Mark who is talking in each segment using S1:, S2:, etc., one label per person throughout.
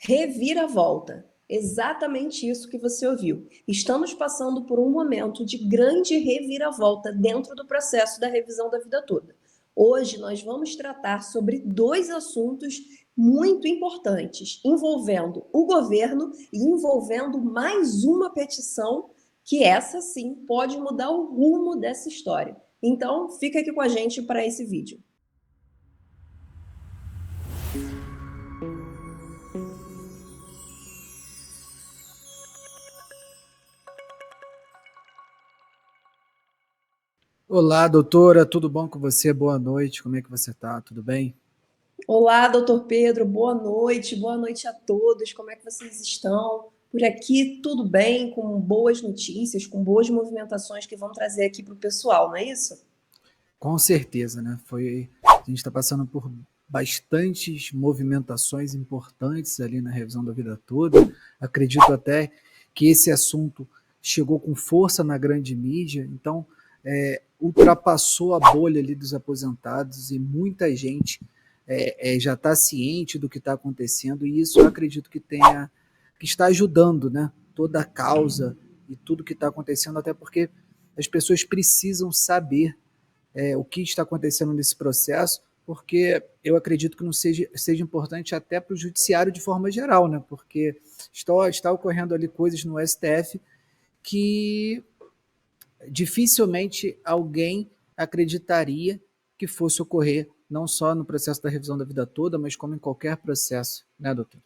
S1: Reviravolta. Exatamente isso que você ouviu. Estamos passando por um momento de grande reviravolta dentro do processo da revisão da vida toda. Hoje nós vamos tratar sobre dois assuntos muito importantes, envolvendo o governo e envolvendo mais uma petição que essa sim pode mudar o rumo dessa história. Então, fica aqui com a gente para esse vídeo.
S2: Olá, doutora, tudo bom com você? Boa noite, como é que você está? Tudo bem?
S1: Olá, doutor Pedro, boa noite a todos, como é que vocês estão? Por aqui tudo bem, com boas notícias, com boas movimentações que vão trazer aqui para o pessoal, não é isso?
S2: Com certeza, né? A gente está passando por bastantes movimentações importantes ali na revisão da vida toda. Acredito até que esse assunto chegou com força na grande mídia, então ultrapassou a bolha ali dos aposentados e muita gente já está ciente do que está acontecendo, e isso eu acredito que está ajudando, né? Toda a causa e tudo que está acontecendo, até porque as pessoas precisam saber o que está acontecendo nesse processo, porque eu acredito que não seja importante até para o judiciário de forma geral, né? Porque está ocorrendo ali coisas no STF que dificilmente alguém acreditaria que fosse ocorrer, não só no processo da revisão da vida toda, mas como em qualquer processo, né, doutor?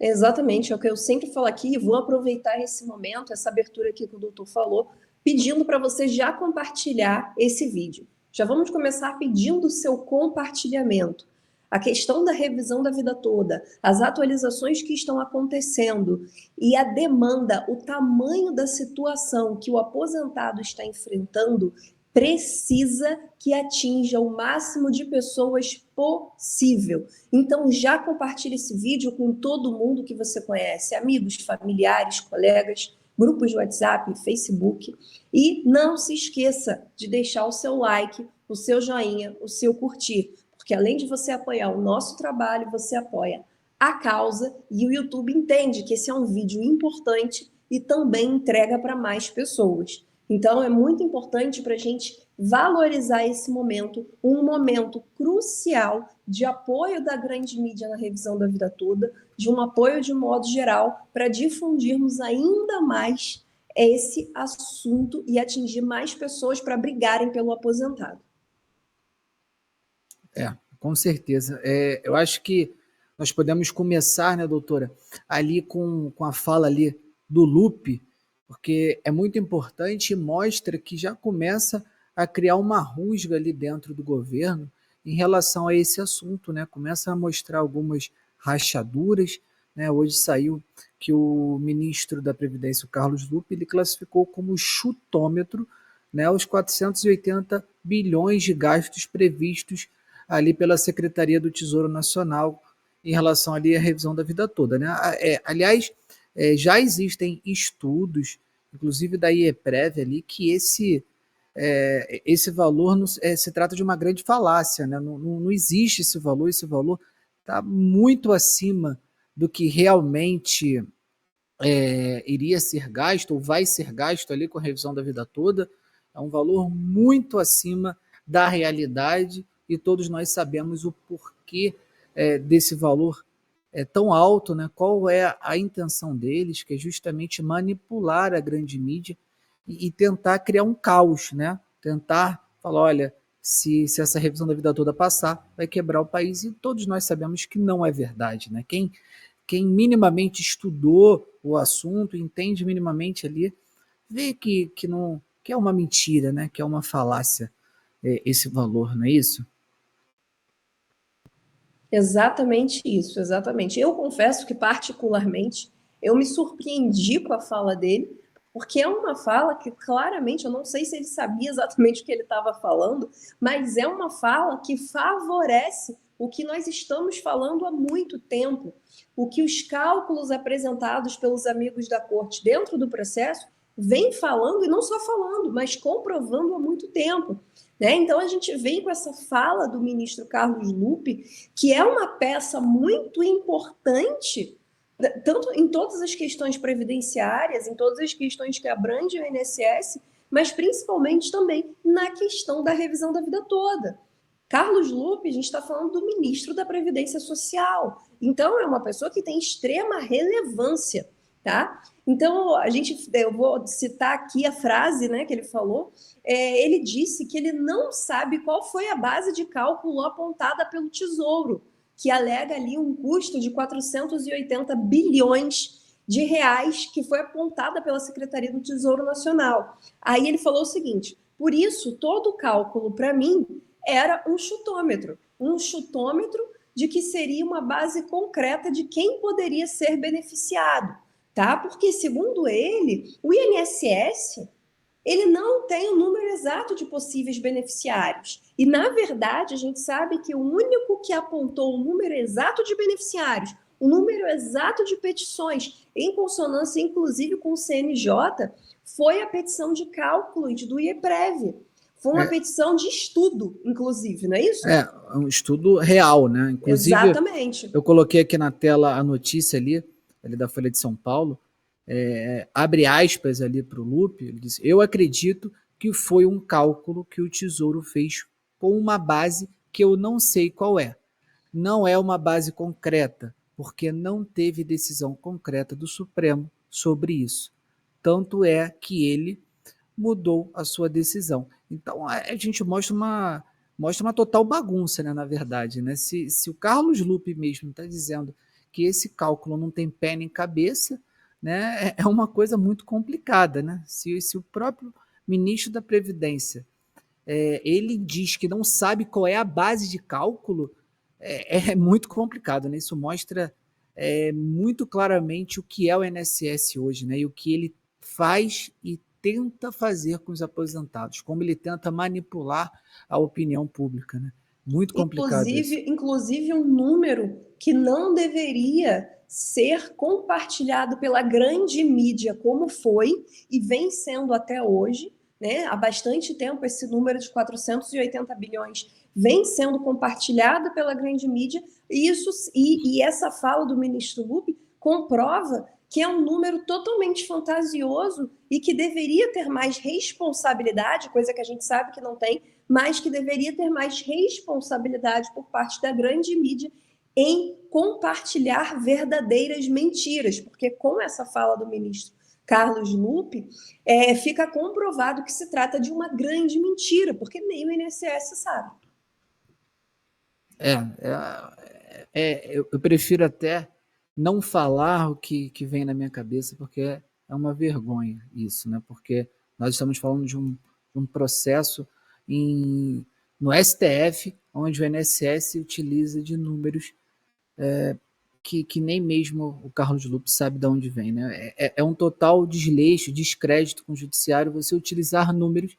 S1: Exatamente, é o que eu sempre falo aqui, e vou aproveitar esse momento, essa abertura aqui que o doutor falou, pedindo para você já compartilhar esse vídeo. Já vamos começar pedindo o seu compartilhamento. A questão da revisão da vida toda, as atualizações que estão acontecendo e a demanda, o tamanho da situação que o aposentado está enfrentando, precisa que atinja o máximo de pessoas possível. Então já compartilhe esse vídeo com todo mundo que você conhece, amigos, familiares, colegas, grupos de WhatsApp, Facebook. E não se esqueça de deixar o seu like, o seu joinha, o seu curtir, porque além de você apoiar o nosso trabalho, você apoia a causa e o YouTube entende que esse é um vídeo importante e também entrega para mais pessoas. Então é muito importante para a gente valorizar esse momento, um momento crucial de apoio da grande mídia na revisão da vida toda, de um apoio de modo geral, para difundirmos ainda mais esse assunto e atingir mais pessoas para brigarem pelo aposentado.
S2: Com certeza. Eu acho que nós podemos começar, né, doutora, ali com a fala ali do Lupe, porque é muito importante e mostra que já começa a criar uma rusga ali dentro do governo em relação a esse assunto, né? Começa a mostrar algumas rachaduras, né? Hoje saiu que o ministro da Previdência, o Carlos Lupe, ele classificou como chutômetro, né, os 480 bilhões de gastos previstos ali pela Secretaria do Tesouro Nacional em relação ali à revisão da vida toda, né? Aliás, já existem estudos, inclusive da IEPREV ali, que esse valor se trata de uma grande falácia, né? Não existe esse valor está muito acima do que realmente iria ser gasto ou vai ser gasto ali com a revisão da vida toda. É um valor muito acima da realidade e todos nós sabemos o porquê desse valor tão alto, né? Qual é a intenção deles, que é justamente manipular a grande mídia e tentar criar um caos, né? Tentar falar, olha, se essa revisão da vida toda passar, vai quebrar o país, e todos nós sabemos que não é verdade, né? Quem minimamente estudou o assunto, entende minimamente ali, vê que não que é uma mentira, né? Que é uma falácia esse valor, não é isso?
S1: Exatamente isso, exatamente. Eu confesso que, particularmente, eu me surpreendi com a fala dele, porque é uma fala que claramente, eu não sei se ele sabia exatamente o que ele estava falando, mas é uma fala que favorece o que nós estamos falando há muito tempo, o que os cálculos apresentados pelos amigos da corte dentro do processo vêm falando, e não só falando, mas comprovando há muito tempo. né? Então, a gente vem com essa fala do ministro Carlos Lupe, que é uma peça muito importante, tanto em todas as questões previdenciárias, em todas as questões que abrangem o INSS, mas principalmente também na questão da revisão da vida toda. Carlos Lupe, a gente está falando do ministro da Previdência Social. Então, é uma pessoa que tem extrema relevância, tá? Então, eu vou citar aqui a frase, né, que ele falou. Ele disse que ele não sabe qual foi a base de cálculo apontada pelo Tesouro, que alega ali um custo de 480 bilhões de reais que foi apontada pela Secretaria do Tesouro Nacional. Aí ele falou o seguinte: por isso, todo o cálculo, para mim, era um chutômetro de que seria uma base concreta de quem poderia ser beneficiado, tá? Porque, segundo ele, o INSS, ele não tem o número exato de possíveis beneficiários. E, na verdade, a gente sabe que o único que apontou o número exato de beneficiários, o número exato de petições, em consonância, inclusive, com o CNJ, foi a petição de cálculo do IEPREV. Foi uma petição de estudo, inclusive, não é isso?
S2: É um estudo real, né? Inclusive,
S1: exatamente.
S2: Eu coloquei aqui na tela a notícia ali da Folha de São Paulo, abre aspas ali para o Lupe, ele disse: eu acredito que foi um cálculo que o Tesouro fez com uma base que eu não sei qual é. Não é uma base concreta, porque não teve decisão concreta do Supremo sobre isso. Tanto é que ele mudou a sua decisão. Então a gente mostra uma total bagunça, né, na verdade. Né? Se o Carlos Lupe mesmo está dizendo que esse cálculo não tem pé nem cabeça, né, é uma coisa muito complicada. Né? Se o próprio ministro da Previdência ele diz que não sabe qual é a base de cálculo, é muito complicado. Né? Isso mostra muito claramente o que é o INSS hoje, né? E o que ele faz e tenta fazer com os aposentados, como ele tenta manipular a opinião pública, né? Muito complicado isso.
S1: Inclusive um número que não deveria ser compartilhado pela grande mídia como foi e vem sendo até hoje, né? Há bastante tempo esse número de 480 bilhões vem sendo compartilhado pela grande mídia e essa fala do ministro Lupe comprova que é um número totalmente fantasioso e que deveria ter mais responsabilidade, coisa que a gente sabe que não tem, mas que deveria ter mais responsabilidade por parte da grande mídia em compartilhar verdadeiras mentiras, porque com essa fala do ministro Carlos Lupe, fica comprovado que se trata de uma grande mentira, porque nem o INSS sabe.
S2: Eu prefiro até não falar o que vem na minha cabeça, porque é uma vergonha isso, né? Porque nós estamos falando de um processo no STF, onde o INSS utiliza de números que nem mesmo o Carlos Lupe sabe de onde vem. Né? É um total desleixo, descrédito com o judiciário você utilizar números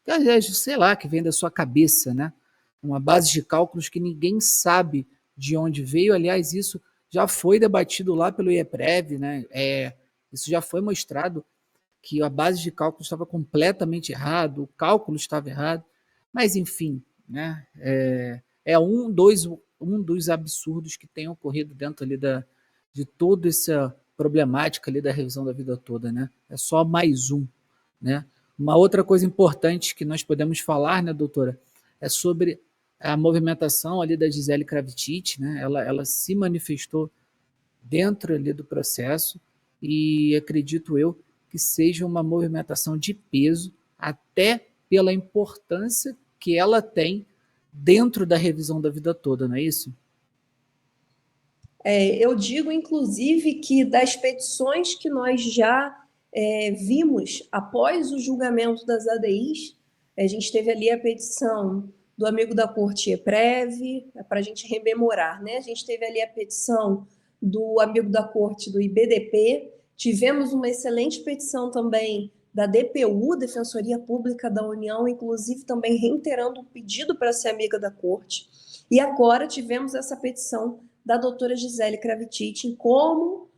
S2: que, aliás, sei lá, que vem da sua cabeça, né? Uma base de cálculos que ninguém sabe de onde veio. Aliás, isso já foi debatido lá pelo IEPREV, né? Isso já foi mostrado que a base de cálculo estava completamente errado, o cálculo estava errado, mas enfim, né? Um dos absurdos que tem ocorrido dentro ali de toda essa problemática ali da revisão da vida toda, né? É só mais um, né? Uma outra coisa importante que nós podemos falar, né, doutora, é sobre a movimentação ali da Gisele Kravitich, né? Ela se manifestou dentro ali do processo e acredito eu que seja uma movimentação de peso, até pela importância que ela tem dentro da revisão da vida toda, não é isso?
S1: Eu digo, inclusive, que das petições que nós já vimos após o julgamento das ADIs, a gente teve ali a petição do amigo da corte EPREV, para a gente rememorar, né? A gente teve ali a petição do amigo da corte do IBDP, tivemos uma excelente petição também da DPU, Defensoria Pública da União, inclusive também reiterando um pedido para ser amiga da corte, e agora tivemos essa petição da doutora Gisele Kravitich como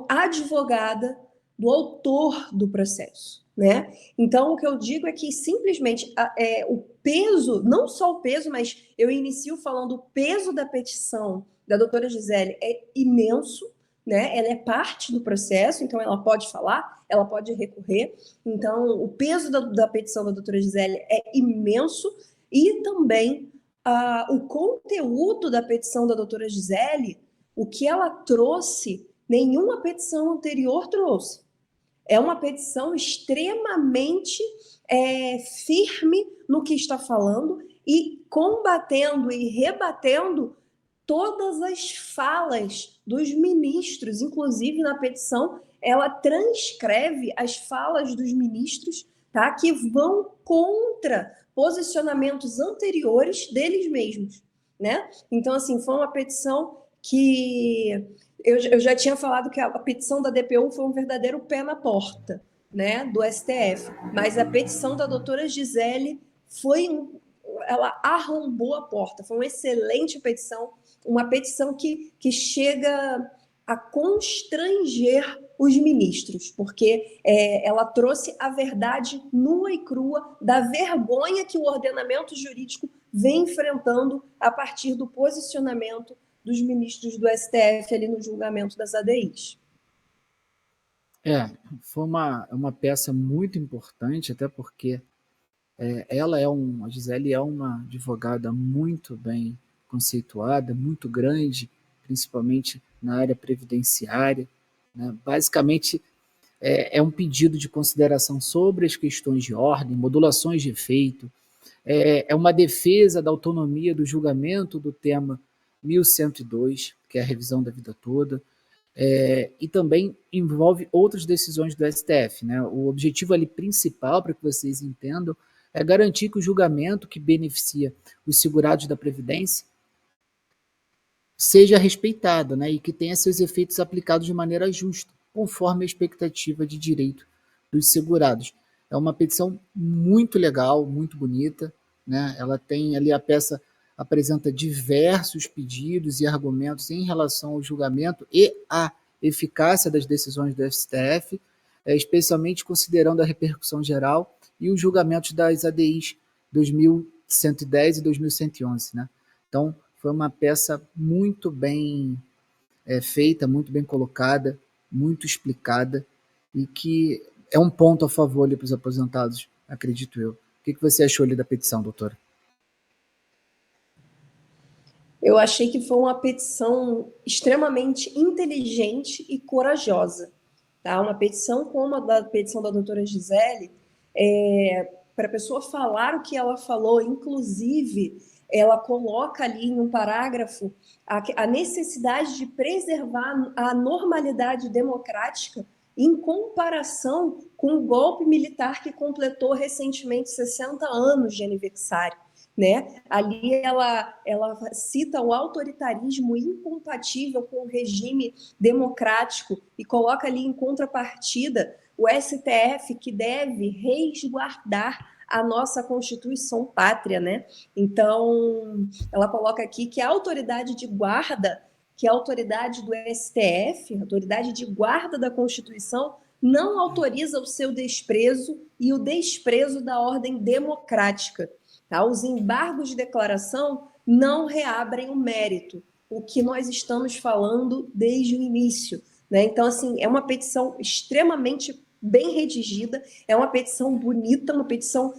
S1: advogada do autor do processo, né? Então, o que eu digo é que simplesmente o peso, não só o peso, mas eu inicio falando o peso da petição da doutora Gisele é imenso, né? Ela é parte do processo, então ela pode falar, ela pode recorrer. Então, o peso da petição da doutora Gisele é imenso e também o conteúdo da petição da doutora Gisele, o que ela trouxe, nenhuma petição anterior trouxe. É uma petição extremamente firme no que está falando e combatendo e rebatendo todas as falas dos ministros, inclusive na petição, ela transcreve as falas dos ministros, tá, que vão contra posicionamentos anteriores deles mesmos, né? Então, assim, foi uma petição que eu já tinha falado que a petição da DPU foi um verdadeiro pé na porta, né, do STF, mas a petição da doutora Gisele ela arrombou a porta, foi uma excelente petição, uma petição que chega a constranger os ministros, porque ela trouxe a verdade nua e crua da vergonha que o ordenamento jurídico vem enfrentando a partir do posicionamento dos ministros do STF ali no julgamento das ADIs.
S2: Foi uma peça muito importante, até porque a Gisele é uma advogada muito bem conceituada, muito grande, principalmente na área previdenciária, né? Basicamente, é um pedido de consideração sobre as questões de ordem, modulações de efeito, é uma defesa da autonomia do julgamento do tema 1102, que é a revisão da vida toda, e também envolve outras decisões do STF, né? O objetivo ali principal, para que vocês entendam, é garantir que o julgamento que beneficia os segurados da Previdência seja respeitado, né? E que tenha seus efeitos aplicados de maneira justa, conforme a expectativa de direito dos segurados. É uma petição muito legal, muito bonita, né? Ela tem ali, a peça apresenta diversos pedidos e argumentos em relação ao julgamento e à eficácia das decisões do STF, especialmente considerando a repercussão geral e os julgamentos das ADIs 2110 e 2111, né? Então, foi uma peça muito bem feita, muito bem colocada, muito explicada e que é um ponto a favor ali para os aposentados, acredito eu. O que você achou ali da petição, doutora?
S1: Eu achei que foi uma petição extremamente inteligente e corajosa. Tá? Uma petição como a da petição da doutora Gisele, para a pessoa falar o que ela falou, inclusive, ela coloca ali em um parágrafo a necessidade de preservar a normalidade democrática em comparação com o golpe militar que completou recentemente 60 anos de aniversário. Né? Ali ela cita o autoritarismo incompatível com o regime democrático e coloca ali em contrapartida o STF, que deve resguardar a nossa Constituição pátria, né? Então, ela coloca aqui que a autoridade de guarda, que é a autoridade do STF, a autoridade de guarda da Constituição, não autoriza o seu desprezo e o desprezo da ordem democrática. Tá? Os embargos de declaração não reabrem o mérito, o que nós estamos falando desde o início. Né? Então, assim, é uma petição extremamente bem redigida, é uma petição bonita, uma petição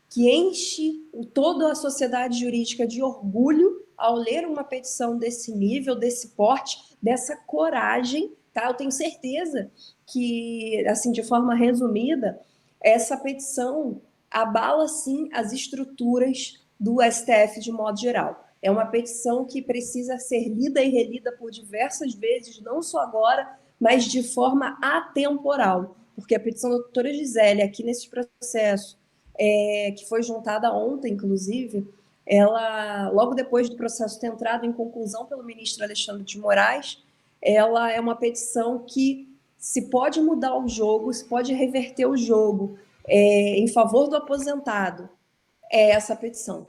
S1: que enche toda a sociedade jurídica de orgulho ao ler uma petição desse nível, desse porte, dessa coragem. Tá? Eu tenho certeza que, assim, de forma resumida, essa petição abala, sim, as estruturas do STF de modo geral. É uma petição que precisa ser lida e relida por diversas vezes, não só agora, mas de forma atemporal, porque a petição da doutora Gisele, aqui nesse processo, que foi juntada ontem, inclusive, ela, logo depois do processo ter entrado em conclusão pelo ministro Alexandre de Moraes, ela é uma petição que se pode mudar o jogo, se pode reverter o jogo, em favor do aposentado, é essa petição.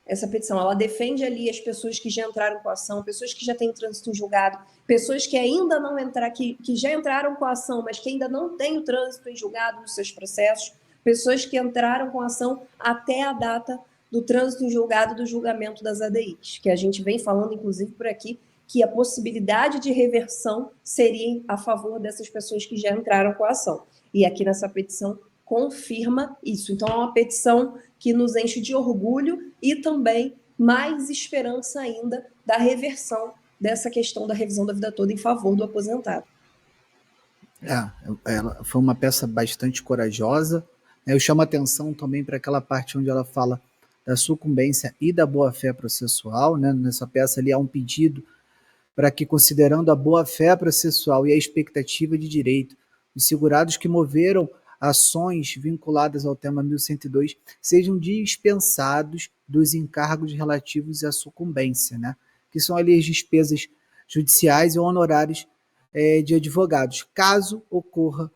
S1: Essa petição, ela defende ali as pessoas que já entraram com a ação, pessoas que já têm trânsito em julgado, pessoas que ainda não entraram, que já entraram com a ação, mas que ainda não têm o trânsito em julgado nos seus processos, pessoas que entraram com ação até a data do trânsito em julgado do julgamento das ADIs, que a gente vem falando, inclusive, por aqui, que a possibilidade de reversão seria a favor dessas pessoas que já entraram com a ação. E aqui nessa petição confirma isso. Então, é uma petição que nos enche de orgulho e também mais esperança ainda da reversão dessa questão da revisão da vida toda em favor do aposentado.
S2: Ela foi uma peça bastante corajosa. Eu chamo a atenção também para aquela parte onde ela fala da sucumbência e da boa-fé processual, né? Nessa peça ali há um pedido para que, considerando a boa-fé processual e a expectativa de direito, os segurados que moveram ações vinculadas ao tema 1102 sejam dispensados dos encargos relativos à sucumbência, né? Que são ali as despesas judiciais e honorários de advogados, caso ocorra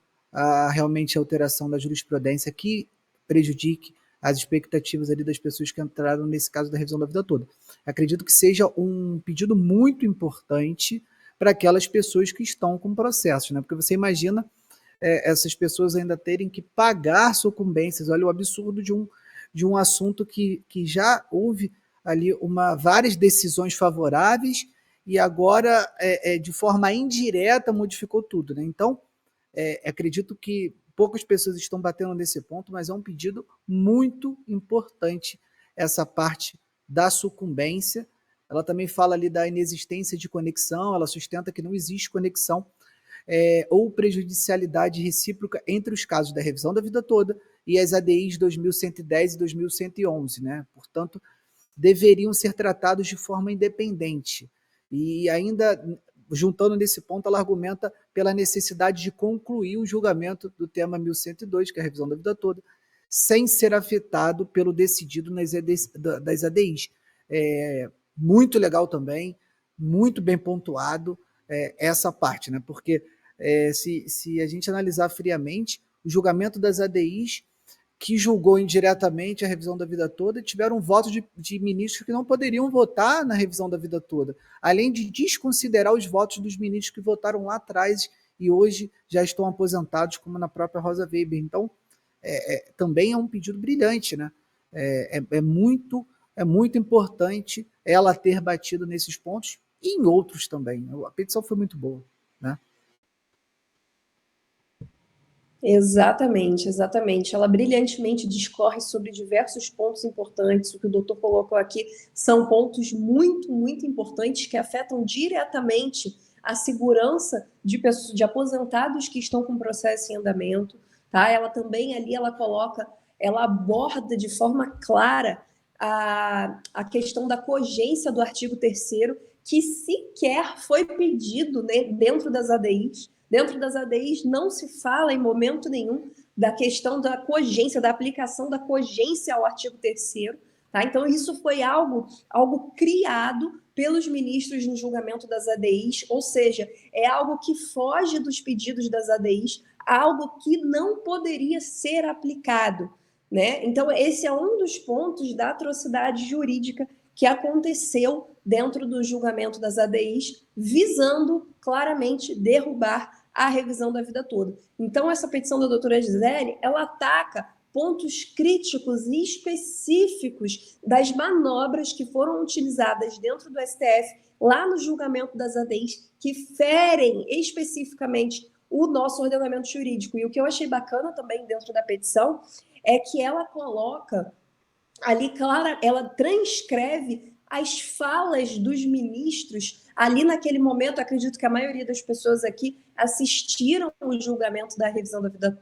S2: realmente a alteração da jurisprudência que prejudique as expectativas ali das pessoas que entraram nesse caso da revisão da vida toda. Acredito que seja um pedido muito importante para aquelas pessoas que estão com processos, né? Porque você imagina essas pessoas ainda terem que pagar sucumbências. Olha o absurdo de um assunto que já houve ali várias decisões favoráveis e agora, de forma indireta, modificou tudo, né? Então, acredito que poucas pessoas estão batendo nesse ponto, mas é um pedido muito importante essa parte da sucumbência. Ela também fala ali da inexistência de conexão, ela sustenta que não existe conexão ou prejudicialidade recíproca entre os casos da revisão da vida toda e as ADIs 2110 e 2111, né? Portanto, deveriam ser tratados de forma independente. E ainda, juntando nesse ponto, ela argumenta pela necessidade de concluir o julgamento do tema 1102, que é a revisão da vida toda, sem ser afetado pelo decidido das ADIs. Muito legal também, muito bem pontuado essa parte, né? Porque se a gente analisar friamente, o julgamento das ADIs que julgou indiretamente a revisão da vida toda, tiveram votos de ministros que não poderiam votar na revisão da vida toda, além de desconsiderar os votos dos ministros que votaram lá atrás e hoje já estão aposentados, como na própria Rosa Weber. Então, também é um pedido brilhante, né? É muito importante ela ter batido nesses pontos e em outros também. A petição foi muito boa, né?
S1: Exatamente, exatamente. Ela brilhantemente discorre sobre diversos pontos importantes. O que o doutor colocou aqui são pontos muito, muito importantes que afetam diretamente a segurança de aposentados que estão com processo em andamento. Tá? Ela também ali ela aborda de forma clara a questão da cogência do artigo 3º, que sequer foi pedido, né, dentro das ADIs. Dentro das ADIs não se fala em momento nenhum da questão da cogência, da aplicação da cogência ao artigo 3º. Tá? Então, isso foi algo criado pelos ministros no julgamento das ADIs, ou seja, é algo que foge dos pedidos das ADIs, algo que não poderia ser aplicado. Né? Então, esse é um dos pontos da atrocidade jurídica que aconteceu dentro do julgamento das ADIs, visando claramente derrubar a revisão da vida toda. Então, essa petição da doutora Gisele, ela ataca pontos críticos e específicos das manobras que foram utilizadas dentro do STF, lá no julgamento das ADIs, que ferem especificamente o nosso ordenamento jurídico. E o que eu achei bacana também dentro da petição é que ela coloca ali, clara, ela transcreve as falas dos ministros ali naquele momento. Acredito que a maioria das pessoas aqui assistiram o julgamento da revisão da vida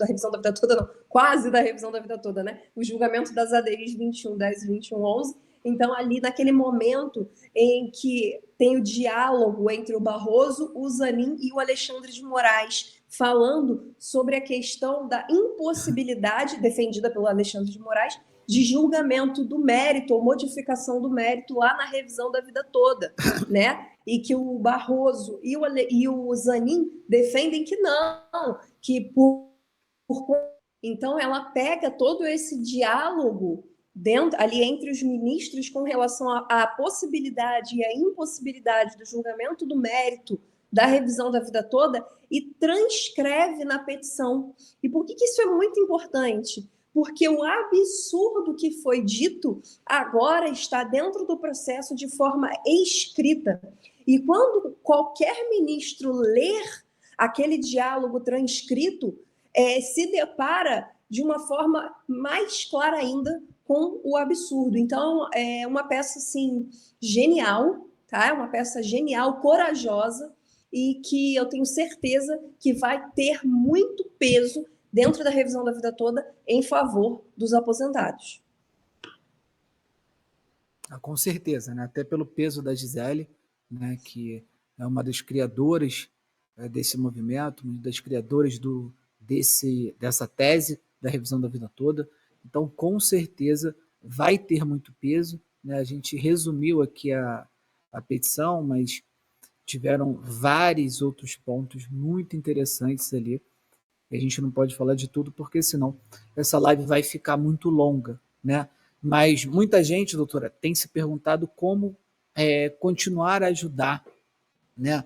S1: toda, não, quase da revisão da vida toda, né? O julgamento das ADIs 2110 e 2111. Então, ali naquele momento em que tem o diálogo entre o Barroso, o Zanin e o Alexandre de Moraes, falando sobre a questão da impossibilidade, defendida pelo Alexandre de Moraes, de julgamento do mérito ou modificação do mérito lá na revisão da vida toda, né? E que o Barroso e o Zanin defendem que não, que Então, ela pega todo esse diálogo ali entre os ministros com relação à possibilidade e à impossibilidade do julgamento do mérito da revisão da vida toda e transcreve na petição. E por que isso é muito importante? porque o absurdo que foi dito agora está dentro do processo de forma escrita. E quando qualquer ministro ler aquele diálogo transcrito, se depara de uma forma mais clara ainda com o absurdo. Então, é uma peça, assim, genial, tá? É uma peça genial, corajosa, e que eu tenho certeza que vai ter muito peso dentro da revisão da vida toda em favor dos aposentados.
S2: Com certeza, né? Até pelo peso da Gisele, né? Que é uma das criadoras desse movimento, uma das criadoras dessa tese da revisão da vida toda. Então, com certeza, vai ter muito peso, né? A gente resumiu aqui a petição, mas tiveram vários outros pontos muito interessantes ali. E a gente não pode falar de tudo, porque senão essa live vai ficar muito longa, né? Mas muita gente, doutora, tem se perguntado como continuar a ajudar, né?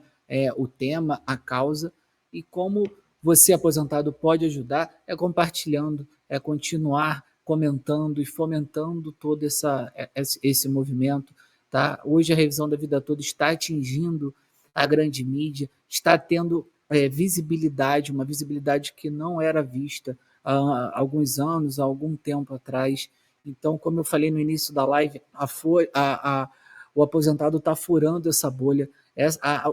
S2: O tema, a causa, e como você, aposentado, pode ajudar compartilhando, continuar comentando e fomentando todo esse movimento. Tá? Hoje a revisão da vida toda está atingindo a grande mídia, está tendo visibilidade, uma visibilidade que não era vista há alguns anos, há algum tempo atrás. Então, como eu falei no início da live, o aposentado está furando essa bolha.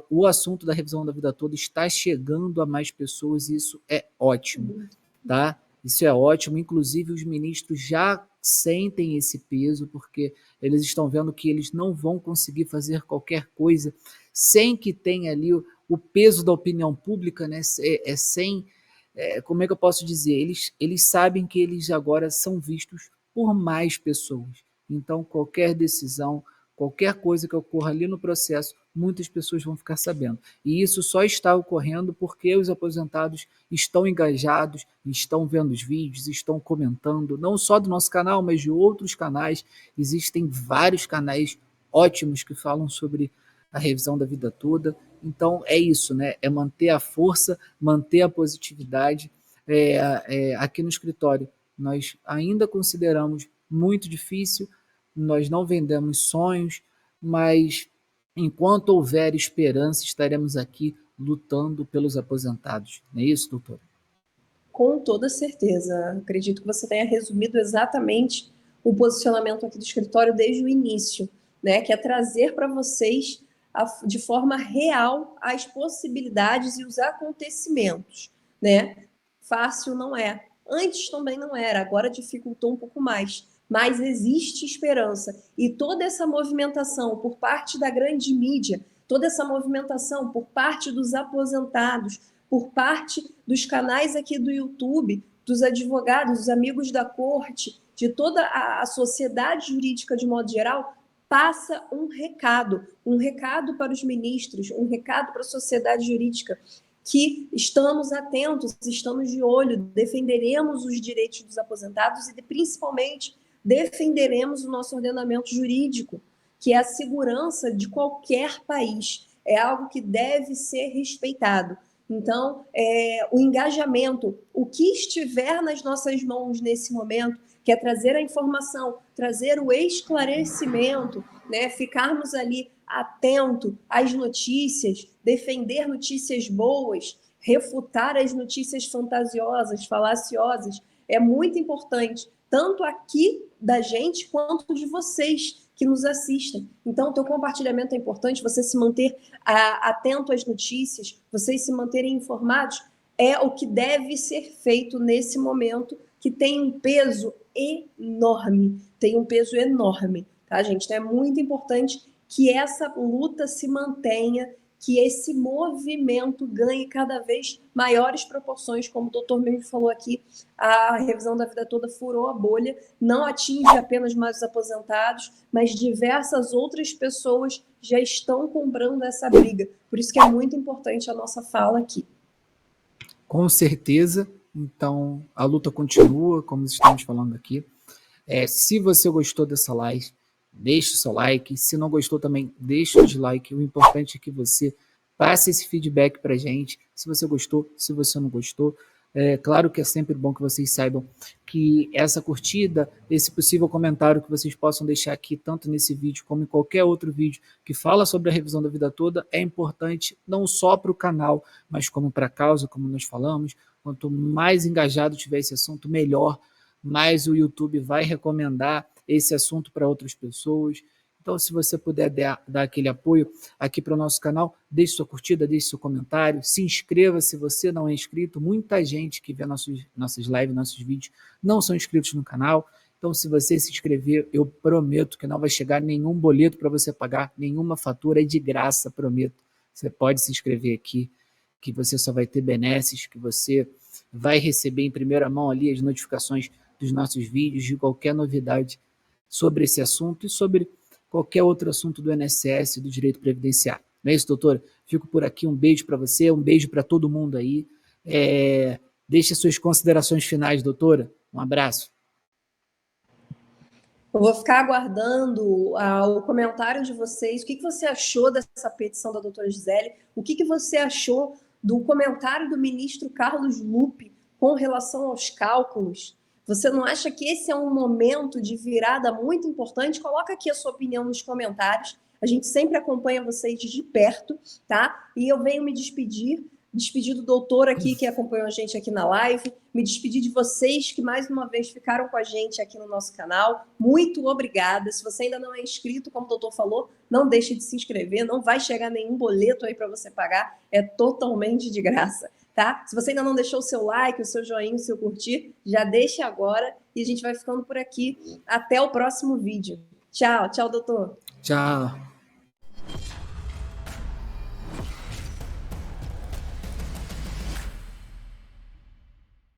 S2: O assunto da revisão da vida toda está chegando a mais pessoas e isso é ótimo, tá? Isso é ótimo. Inclusive, os ministros já sentem esse peso, porque eles estão vendo que eles não vão conseguir fazer qualquer coisa sem que tenha ali o peso da opinião pública, né? Como é que eu posso dizer? Eles sabem que eles agora são vistos por mais pessoas. Então, qualquer decisão, qualquer coisa que ocorra ali no processo, muitas pessoas vão ficar sabendo. E isso só está ocorrendo porque os aposentados estão engajados, estão vendo os vídeos, estão comentando, não só do nosso canal, mas de outros canais. Existem vários canais ótimos que falam sobre a revisão da vida toda. Então é isso, né? É manter a força, manter a positividade. Aqui no escritório, nós ainda consideramos muito difícil, nós não vendemos sonhos, mas enquanto houver esperança, estaremos aqui lutando pelos aposentados. Não é isso, doutor?
S1: Com toda certeza. Acredito que você tenha resumido exatamente o posicionamento aqui do escritório desde o início, né? Que é trazer para vocês de forma real as possibilidades e os acontecimentos, né? Fácil não é. Antes também não era, agora dificultou um pouco mais. Mas existe esperança. E toda essa movimentação por parte da grande mídia, toda essa movimentação por parte dos aposentados, por parte dos canais aqui do YouTube, dos advogados, dos amigos da corte, de toda a sociedade jurídica de modo geral, passa um recado para os ministros, um recado para a sociedade jurídica, que estamos atentos, estamos de olho, defenderemos os direitos dos aposentados e, principalmente, defenderemos o nosso ordenamento jurídico, que é a segurança de qualquer país. É algo que deve ser respeitado. Então, o engajamento, o que estiver nas nossas mãos nesse momento, que é trazer a informação, trazer o esclarecimento, né? Ficarmos ali atento às notícias, defender notícias boas, refutar as notícias fantasiosas, falaciosas, é muito importante, tanto aqui da gente quanto de vocês que nos assistem. Então, o teu compartilhamento é importante, você se manter atento às notícias, vocês se manterem informados, é o que deve ser feito nesse momento, que tem um peso enorme, tá, gente? Então, é muito importante que essa luta se mantenha, que esse movimento ganhe cada vez maiores proporções, como o doutor mesmo falou aqui, a revisão da vida toda furou a bolha, não atinge apenas mais os aposentados, mas diversas outras pessoas já estão comprando essa briga. Por isso que é muito importante a nossa fala aqui.
S2: Com certeza. Então, a luta continua, como estamos falando aqui. Se você gostou dessa live, deixe o seu like. Se não gostou também, deixe o dislike. O importante é que você passe esse feedback para a gente. Se você gostou, se você não gostou. É claro que é sempre bom que vocês saibam que essa curtida, esse possível comentário que vocês possam deixar aqui, tanto nesse vídeo como em qualquer outro vídeo que fala sobre a revisão da vida toda, é importante não só para o canal, mas como para a causa, como nós falamos. Quanto mais engajado tiver esse assunto, melhor, mais o YouTube vai recomendar esse assunto para outras pessoas. Então, se você puder dar aquele apoio aqui para o nosso canal, deixe sua curtida, deixe seu comentário, se inscreva se você não é inscrito. Muita gente que vê nossas lives, nossos vídeos, não são inscritos no canal. Então, se você se inscrever, eu prometo que não vai chegar nenhum boleto para você pagar, nenhuma fatura, é de graça, prometo. Você pode se inscrever aqui, que você só vai ter benesses, que você vai receber em primeira mão ali as notificações dos nossos vídeos, de qualquer novidade sobre esse assunto e sobre qualquer outro assunto do INSS, do direito previdenciário. Não é isso, doutora? Fico por aqui, um beijo para você, um beijo para todo mundo aí. Deixe suas considerações finais, doutora. Um abraço.
S1: Eu vou ficar aguardando o comentário de vocês. O que você achou dessa petição da doutora Gisele? O que você achou do comentário do ministro Carlos Lupe com relação aos cálculos? Você não acha que esse é um momento de virada muito importante? Coloca aqui a sua opinião nos comentários. A gente sempre acompanha vocês de perto, tá? E eu venho me despedir do doutor aqui que acompanhou a gente aqui na live, me despedir de vocês que mais uma vez ficaram com a gente aqui no nosso canal. Muito obrigada. Se você ainda não é inscrito, como o doutor falou, não deixe de se inscrever, não vai chegar nenhum boleto aí para você pagar, é totalmente de graça, tá? Se você ainda não deixou o seu like, o seu joinha, o seu curtir, já deixe agora e a gente vai ficando por aqui. Até o próximo vídeo. Tchau, tchau, doutor.
S2: Tchau.